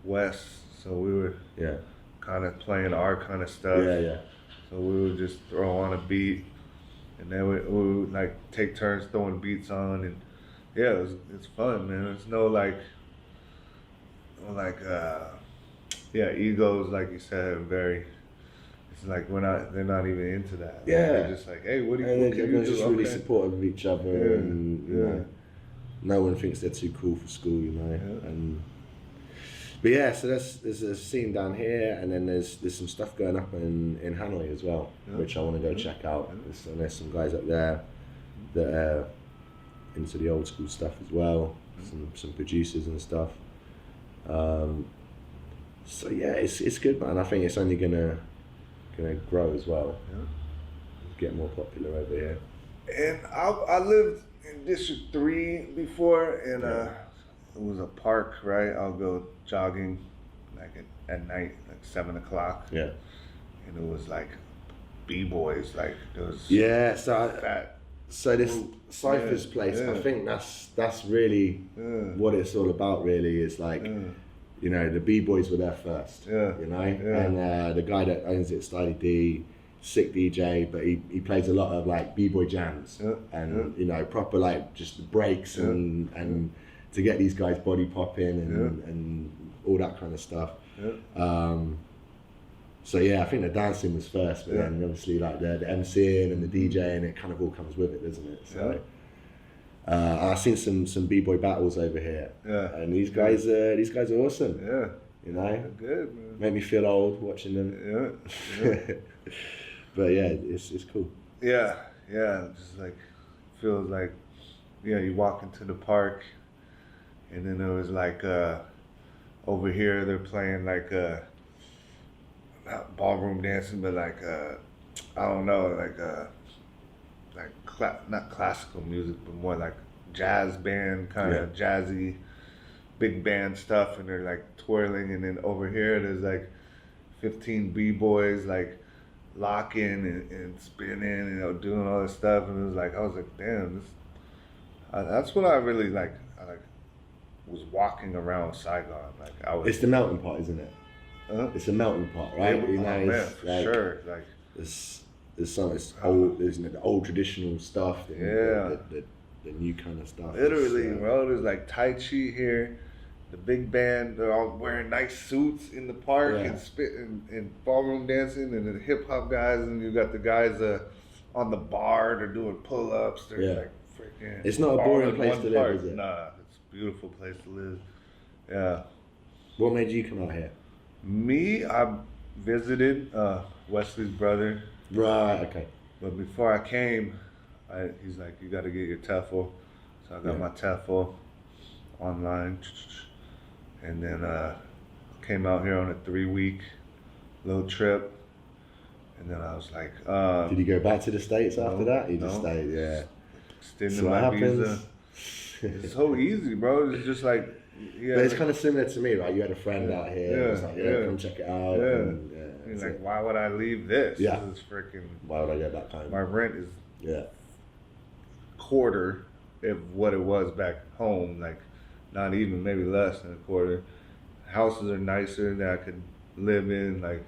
A: West, so we were kind of playing our kind of stuff.
B: Yeah.
A: So we would just throw on a beat, and then we would like take turns throwing beats on, and it's fun, man. It's no egos, like you said. It's like they're not even into that.
B: Yeah,
A: they're just like, hey, what do you?
B: And they're just really supportive of each other, and you know, no one thinks they're too cool for school, you know, and. But yeah, so there's a scene down here, and then there's some stuff going up in Hanoi as well, which I want to go check out. There's some guys up there that are into the old school stuff as well, some producers and stuff. So yeah, it's good, man. I think it's only gonna grow as well, get more popular over here.
A: And I lived in District 3 before, and it was a park, right? I'll go jogging like at night, like 7 o'clock.
B: Yeah.
A: And it was like B-boys, like there was
B: so this Ciphers place, I think that's really what it's all about, really, is like you know, the B-boys were there first. You know? And the guy that owns it, Styly D, sick DJ, but he plays a lot of like B-boy jams and you know, proper like just the breaks and to get these guys body popping and all that kind of stuff. So yeah, I think the dancing was first, but then obviously like the MCing and the DJing, it kind of all comes with it, doesn't it? So I've seen some b-boy battles over here, and these guys are awesome. You know,
A: they're good, man.
B: Make me feel old watching them. But yeah, it's cool.
A: Just like feels like you walk into the park. And then there was like, over here they're playing like, not ballroom dancing, but like, I don't know, not classical music, but more like jazz band, kind of jazzy, big band stuff. And they're like twirling. And then over here there's like 15 B-boys like locking and spinning, you know, doing all this stuff. And it was like, I was like, damn, that's what I really like. Was walking around Saigon, like I was.
B: It's the melting pot, isn't it? It's a melting pot, right?
A: Yeah,
B: you know,
A: man, for
B: like,
A: sure. Like
B: there's some old, isn't it? The old traditional stuff. And the new kind of stuff.
A: Literally, bro. There's like Tai Chi here, the big band, they're all wearing nice suits in the park
B: Yeah.
A: and spitting and ballroom dancing, and the hip hop guys, and you got the guys on the bar, they're doing pull ups, they're
B: Yeah.
A: like freaking.
B: It's not a
A: all
B: boring
A: in
B: place
A: one
B: to live,
A: park.
B: is it?
A: Nah, it's a beautiful place to live. Yeah.
B: What made you come out here?
A: Me, I visited Wesley's brother,
B: Right. Okay.
A: but before I came, he's like, you got to get your TEFL. So I got my TEFL online, and then came out here on a 3-week little trip, and then I was like,
B: Did you go back to the States after that? You just
A: no.
B: stayed, yeah.
A: extending
B: So what
A: my
B: happens?
A: visa. It's so easy, bro. It's just like, yeah.
B: But it's kind of similar to me, right? You had a friend out here.
A: Yeah,
B: It was like, yeah, come check it out.
A: Yeah.
B: And,
A: You're
B: that's
A: like,
B: it.
A: why would I leave this?
B: Yeah.
A: This is freaking.
B: Why would I go back home?
A: My rent is
B: Yeah.
A: quarter of what it was back home. Like, not even, maybe less than a quarter. Houses are nicer that I could live in. Like,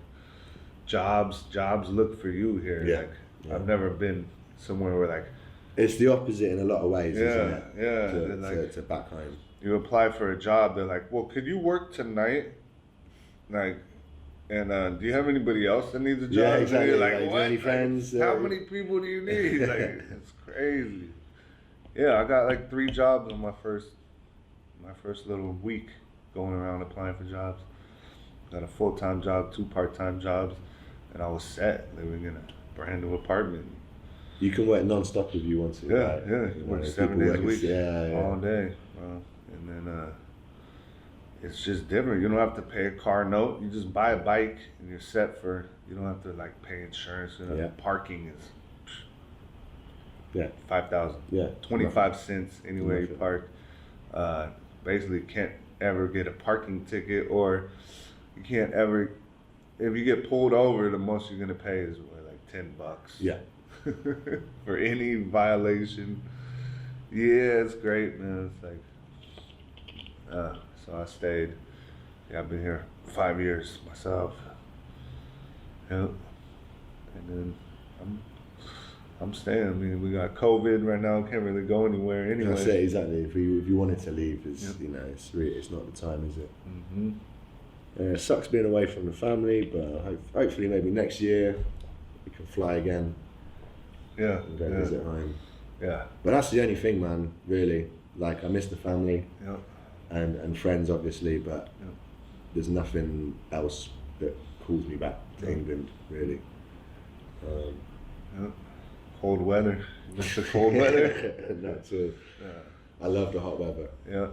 A: jobs look for you here.
B: Yeah.
A: Like,
B: Yeah.
A: I've never been somewhere where like.
B: It's the opposite in a lot of ways, isn't
A: Yeah,
B: it?
A: yeah.
B: To back home.
A: You apply for a job, they're like, well, could you work tonight? Like, and do you have anybody else that needs a job?
B: Yeah,
A: And
B: exactly.
A: you're
B: Like,
A: like,
B: do you
A: what?
B: have any friends?
A: How many people do you need? Like, it's crazy. Yeah, I got like 3 jobs on my first little week going around applying for jobs. Got a full-time job, 2 part-time jobs, and I was set living in a brand new apartment.
B: You can work non-stop if you want to.
A: Yeah,
B: right?
A: yeah.
B: You
A: Work
B: know,
A: 7
B: people
A: days a
B: work-
A: week,
B: yeah.
A: all day, bro. And then it's just different. You don't have to pay a car note. You just buy a bike, and you're set for. You don't have to like pay insurance. And
B: Yeah.
A: parking is
B: Yeah.
A: 5,000.
B: Yeah.
A: 25 cents anywhere you
B: Nothing.
A: park. Basically, can't ever get a parking ticket, or you can't ever. If you get pulled over, the most you're gonna pay is what, like $10.
B: Yeah.
A: For any violation. Yeah, it's great, man. It's like, so I stayed. Yeah, I've been here 5 years myself. Yep. And then I'm staying. I mean, we got COVID right now. Can't really go anywhere anyway.
B: That's it, exactly. If you wanted to leave, it's
A: Yep.
B: you know, it's not the time, is it?
A: Mm-hmm.
B: It sucks being away from the family, but hopefully maybe next year we can fly again
A: Yeah.
B: and go
A: Yeah.
B: visit home.
A: Yeah.
B: But that's the only thing, man. Really, like I miss the family
A: Yep.
B: and friends, obviously, but
A: Yep.
B: there's nothing else that calls me back to
A: Yep.
B: England, really.
A: Yep. Cold weather. You miss the cold weather.
B: Not too.
A: Yeah.
B: I love the hot weather.
A: Yeah.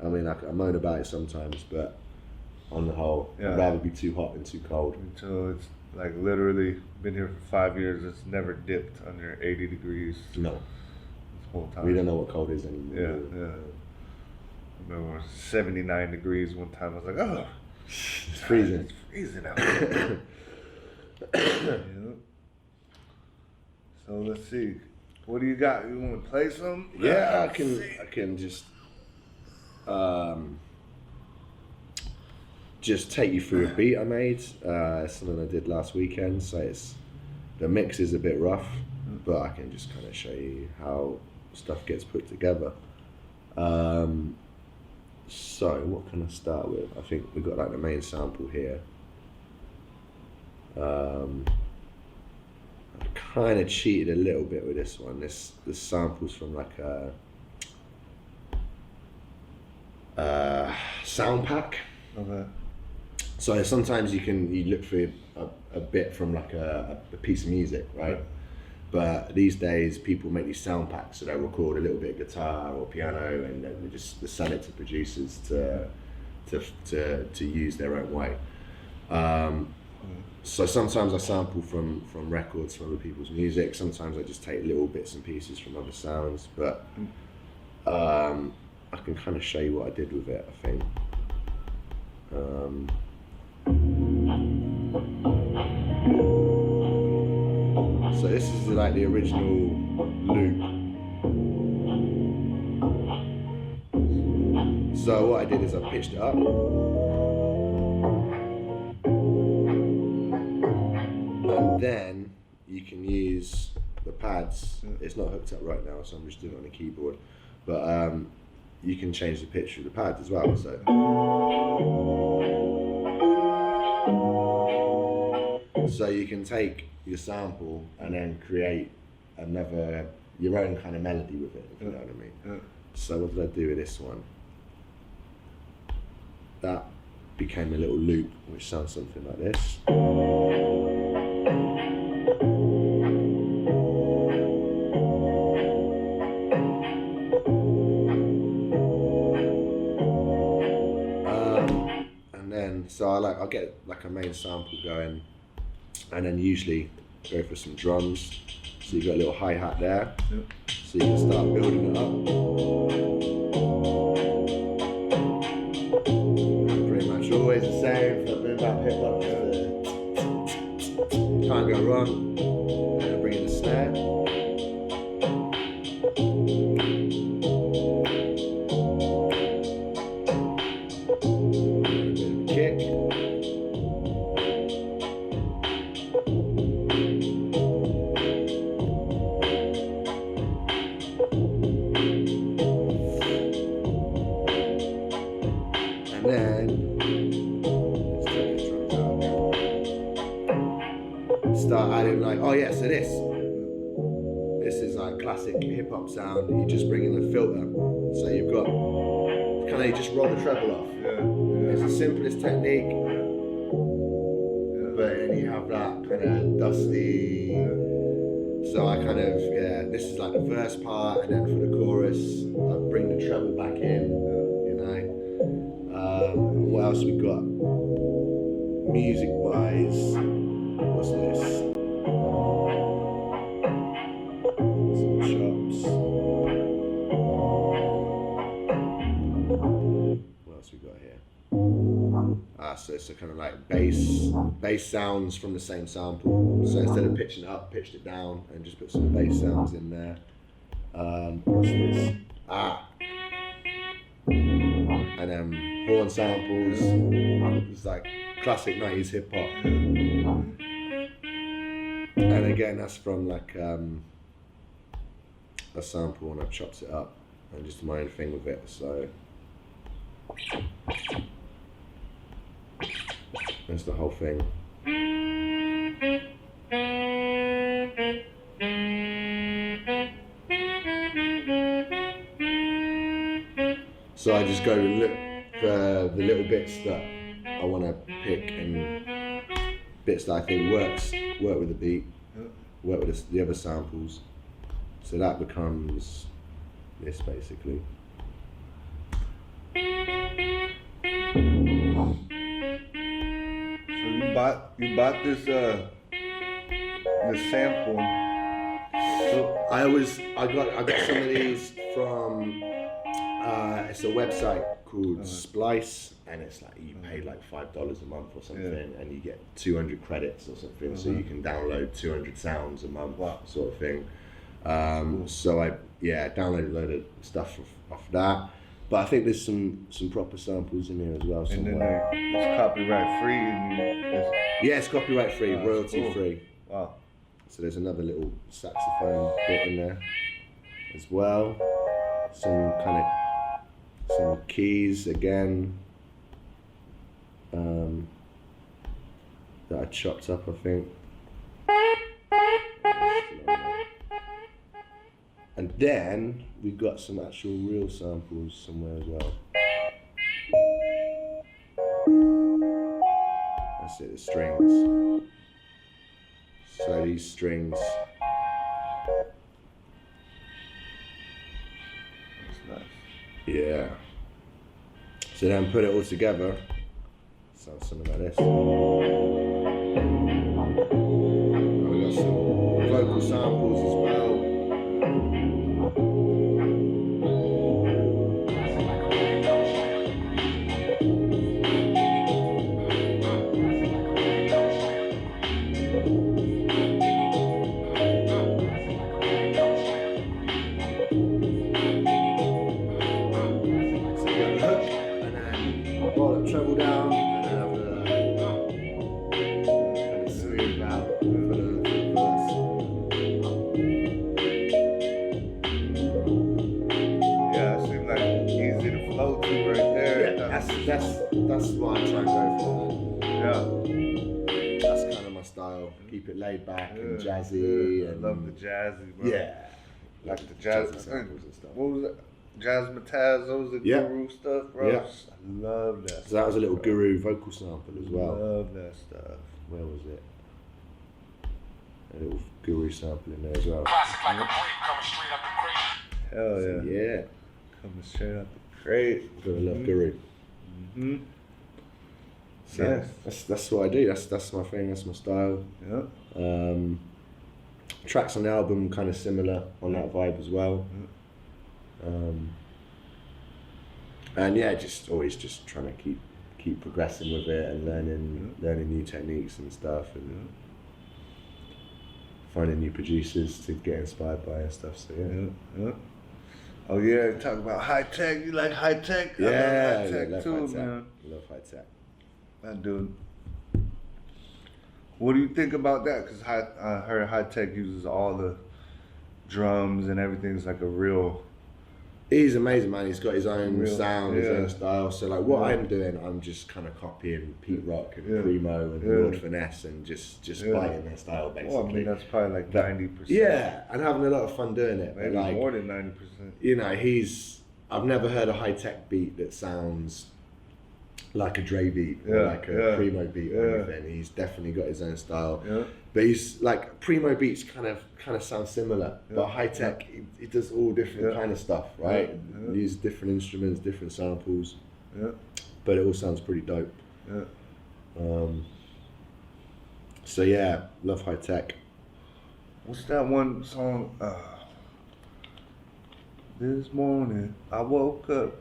B: I mean, I moan about it sometimes, but on the whole,
A: Yeah.
B: I'd rather be too hot than too cold.
A: Until it's like literally been here for 5 years. It's never dipped under 80 degrees
B: No,
A: this whole time.
B: we don't know what cold is anymore.
A: Yeah, yeah. I remember it was 79 degrees one time. I was like, oh,
B: It's freezing.
A: It's freezing out there. Yeah. So let's see. What do you got? You want to play some?
B: Yeah, I
A: Sick.
B: can just take you through a beat I made. Something I did last weekend. So the mix is a bit rough, but I can just kind of show you how stuff gets put together. So what can I start with? I think we've got like the main sample here. I kind of cheated a little bit with this one. This sample's from like a sound pack.
A: Okay.
B: So sometimes you look for a bit from like a piece of music, right?
A: Yeah.
B: But these days people make these sound packs, so they record a little bit of guitar or piano, and then they sell it to producers to use their own way. So sometimes I sample from records from other people's music. Sometimes I just take little bits and pieces from other sounds, but I can kind of show you what I did with it, I think. So this is like the original loop. So what I did is I pitched it up. And then you can use the pads. It's not hooked up right now, so I'm just doing it on the keyboard. But you can change the pitch of the pad as well. So you can take your sample and then create your own kind of melody with it, if you know what I mean.
A: Yeah.
B: So what did I do with this one? That became a little loop, which sounds something like this. And then, so I'll get like a main sample going, and then usually go for some drums. So you've got a little hi-hat there.
A: Yep.
B: So you can start building it up. Pretty much always the same for boom-bap hip-hop. Can't go wrong. And then bring in the snare. Kick. And then let's take the drums out. Start adding like, oh yeah, so this is like classic hip hop sound. You just bring in the filter. So you've got kind of, you just roll the treble off.
A: Yeah.
B: It's the simplest technique, but then you have that kind of dusty. So I kind of, this is like the verse part, and then for the chorus, I bring the treble back in, you know. What else we got? Music wise, what's this? Some chops. What else we got here? So it's a kind of like bass sounds from the same sample. So instead of pitching it up, pitched it down and just put some bass sounds in there. What's this? And then horn samples. It's like classic 90s hip hop. And again, that's from like a sample, and I've chopped it up and just my own thing with it. So that's the whole thing. So I just go and look for the little bits that I want to pick, and bits that I think work with the beat, work with the other samples. So that becomes this basically.
A: You bought this sample.
B: So I got some of these from it's a website called Splice, and it's like you pay like $5 a month or something, and you get 200 credits or something, so you can download 200 sounds a month, sort of thing. So I downloaded a load of stuff off that. But I think there's some proper samples in here as well somewhere.
A: And then it's copyright free.
B: It's copyright free, royalty
A: cool.
B: free.
A: Wow.
B: So there's another little saxophone bit in there as well. Some keys again that I chopped up, I think. And then we've got some actual real samples somewhere as well. That's it, the strings. So these strings.
A: That's nice.
B: Yeah. So then put it all together. Sounds something like this. And we got some vocal samples as well. Treble down, and then have the smooth out for the verse. saxophone.
A: Yeah.
B: That's kind of my style. Keep it laid back and jazzy.
A: Yeah.
B: And
A: I love the jazzy, bro.
B: Yeah.
A: Like the jazz
B: samples and stuff.
A: What was that? Jazzmatazz, those the guru stuff, bro.
B: Yeah.
A: I love that.
B: So that was a little guru vocal sample as well.
A: Love that stuff.
B: Where was it? A little guru sample in there as well.
C: Classic like a break coming straight up the crate.
A: Hell yeah.
B: So, yeah.
A: Coming straight out the crate.
B: Gotta love guru.
A: Mm-hmm.
B: So
A: Yes.
B: that's what I do. That's my thing. That's my style.
A: Yeah.
B: Tracks on the album kind of similar on that vibe as well. And yeah, just always just trying to keep progressing with it and learning new techniques and stuff and finding new producers to get inspired by and stuff. So yeah.
A: Oh yeah, talk about high tech. You like high tech?
B: Yeah,
A: I love high tech
B: love
A: too,
B: high tech.
A: man.
B: Love high tech.
A: I do. What do you think about that? Because I heard high tech uses all the drums and everything's like a real.
B: He's amazing, man. He's got his own
A: Real,
B: sound, his own style. So like what I'm doing, I'm just kind of copying Pete Rock and Primo and Lord Finesse and just biting their style basically.
A: Well, I mean that's probably like 90%.
B: Yeah, and having a lot of fun doing it.
A: Maybe
B: but like,
A: more than 90%.
B: you know, I've never heard a high tech beat that sounds like a Dre beat or like a Primo beat or anything. He's definitely got his own style.
A: Yeah.
B: But he's like Primo beats kind of sound similar, but high tech he does all different kind of stuff, right? Use different instruments, different samples.
A: Yeah.
B: But it all sounds pretty dope.
A: Yeah.
B: So yeah, love high tech.
A: What's that one song? This morning I woke up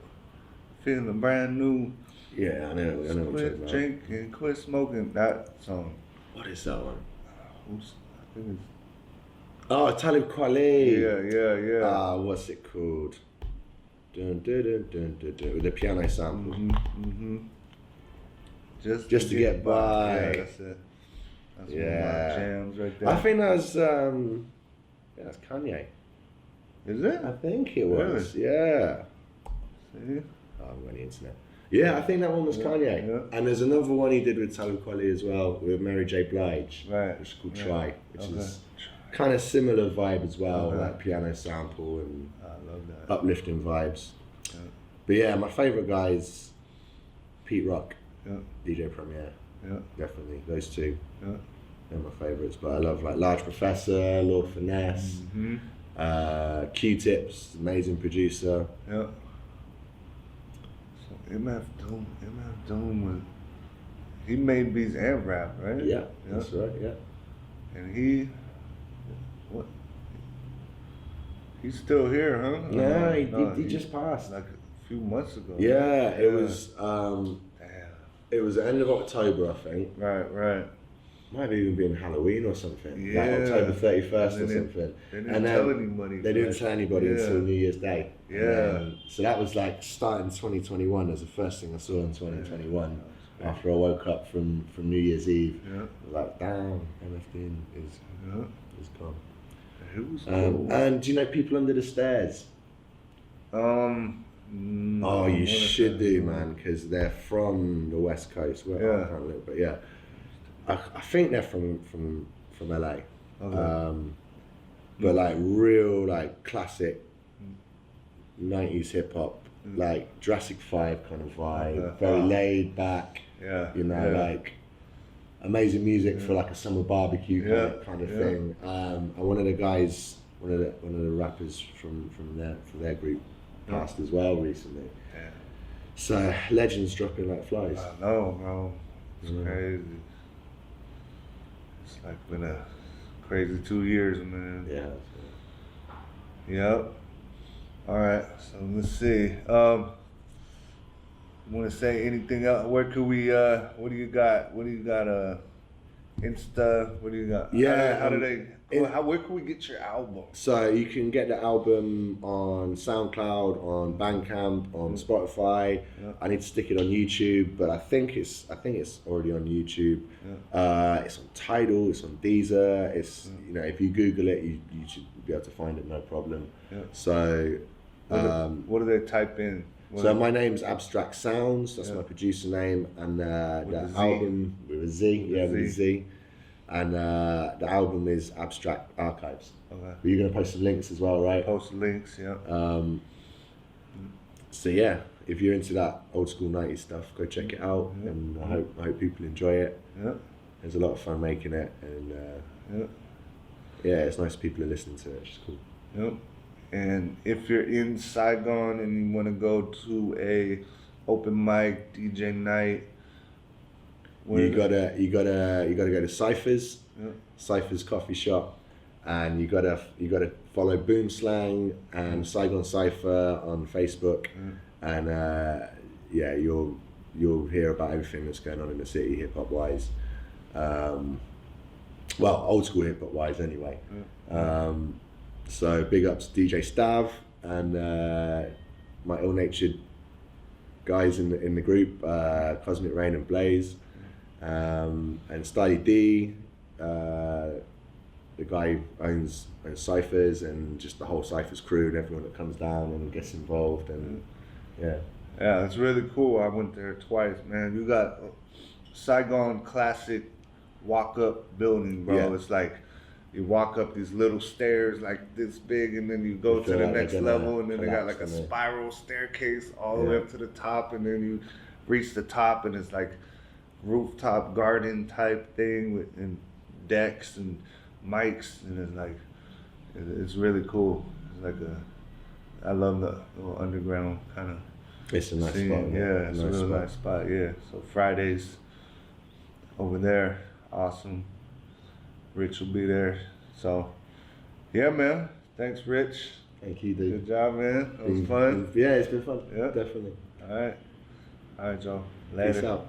A: feeling brand new.
B: Yeah, I know what you're talking
A: Quit
B: about.
A: drinking, quit smoking. That song.
B: What is that one?
A: I think it's.
B: Oh, Talib Kweli.
A: Yeah.
B: What's it called? Dun, dun, dun, dun, dun, dun, with the piano sample. Just to get by.
A: Yeah, that's it. That's one of my jams right there.
B: I think that was that's Kanye.
A: Is it?
B: I think it was.
A: Really?
B: Yeah.
A: See?
B: Oh, I'm on the internet. Yeah, I think that one was Kanye.
A: Yeah.
B: And there's another one he did with Talib Kweli as well, with Mary J. Blige,
A: Right.
B: which is called Try, which is kind of similar vibe as well, like piano sample and
A: I love that.
B: uplifting vibes.
A: Yeah.
B: But yeah, my favourite guys, Pete Rock,
A: Yeah.
B: DJ Premier,
A: Yeah.
B: definitely, those two.
A: Yeah.
B: They're my favourites, but I love like Large Professor, Lord Finesse, Q-Tips, amazing producer.
A: Yeah. So MF Doom he made beats and rap, right?
B: Yeah, that's right, yeah.
A: And he's still here, huh?
B: Yeah, he just passed.
A: Like a few months ago.
B: Yeah, it was
A: Damn.
B: it was the end of October, I think.
A: Right.
B: Might have even been Halloween or something.
A: Yeah.
B: Like October 31st or
A: And
B: something.
A: They didn't tell anybody.
B: They didn't tell anybody until New Year's Day.
A: Yeah.
B: So that was like starting 2021 as the first thing I saw in 2021 after I woke up from New Year's Eve.
A: Yeah.
B: I was like, damn, MF is gone.
A: It was cool.
B: And do you know People Under the Stairs?
A: No,
B: Oh, you should do, man, because they're from the West Coast. Well, I can't live, but yeah. I think they're from LA.
A: Okay.
B: But like real like classic 90s hip hop, like Jurassic 5 kind of vibe, very laid back.
A: Yeah.
B: You know, like amazing music for like a summer barbecue kind of thing. And one of the guys, one of the rappers from their group passed as well recently.
A: Yeah.
B: So legends dropping like flies.
A: I know, bro. It's crazy. It's like been a crazy 2 years, man.
B: Yeah.
A: Yep. All right. So let's see. Want to say anything else? Where could we? What do you got? Insta. What do you got?
B: Yeah.
A: How do they? Where can we get your album?
B: So you can get the album on SoundCloud, on Bandcamp, on Spotify.
A: Yeah.
B: I need to stick it on YouTube, but I think it's already on YouTube.
A: Yeah.
B: It's on Tidal, it's on Deezer. It's if you Google it, you should be able to find it, no problem.
A: Yeah.
B: So
A: What do they type in?
B: So my name's Abstract Soundz. That's my producer name, and the album with a Z, with a Z, and the album is Abstract Archives.
A: Okay.
B: But you're gonna post some links as well, right?
A: Post links, yeah.
B: So yeah, if you're into that old school 90s stuff, go check it out, and I hope people enjoy it.
A: Yeah.
B: There's a lot of fun making it, and yeah, it's nice people are listening to it. It's cool.
A: Yep. And if you're in Saigon and you want to go to a open mic DJ night,
B: you gotta go to Ciphers,
A: yeah.
B: Ciphers Coffee Shop, and you gotta follow Boom Slang and Saigon Cypher on Facebook, and yeah, you'll hear about everything that's going on in the city hip hop wise. Well, old school hip hop wise anyway. So big ups to DJ Stav and my ill-natured guys in the group, Cosmic Rain and Blaze, and Styly D, the guy who owns Ciphers, and just the whole Ciphers crew and everyone that comes down and gets involved, and yeah,
A: it's really cool. I went there twice, man. You got Saigon classic walk-up building, bro.
B: Yeah.
A: It's like you walk up these little stairs like this big, and then you go to the next level, and then they got like a spiral staircase all the way up to the top, and then you reach the top, and it's like rooftop garden type thing with and decks and mics, and it's like it's really cool. It's like I love the little underground kind of.
B: It's a nice
A: scene.
B: spot.
A: Yeah, it's a real nice spot. Yeah, so Fridays over there, awesome. Rich will be there. So, yeah, man. Thanks, Rich.
B: Thank you, dude.
A: Good job, man. It was fun.
B: Yeah, it's been fun.
A: Yeah.
B: Definitely.
A: All right. All right, Joe. Later.
B: Peace out.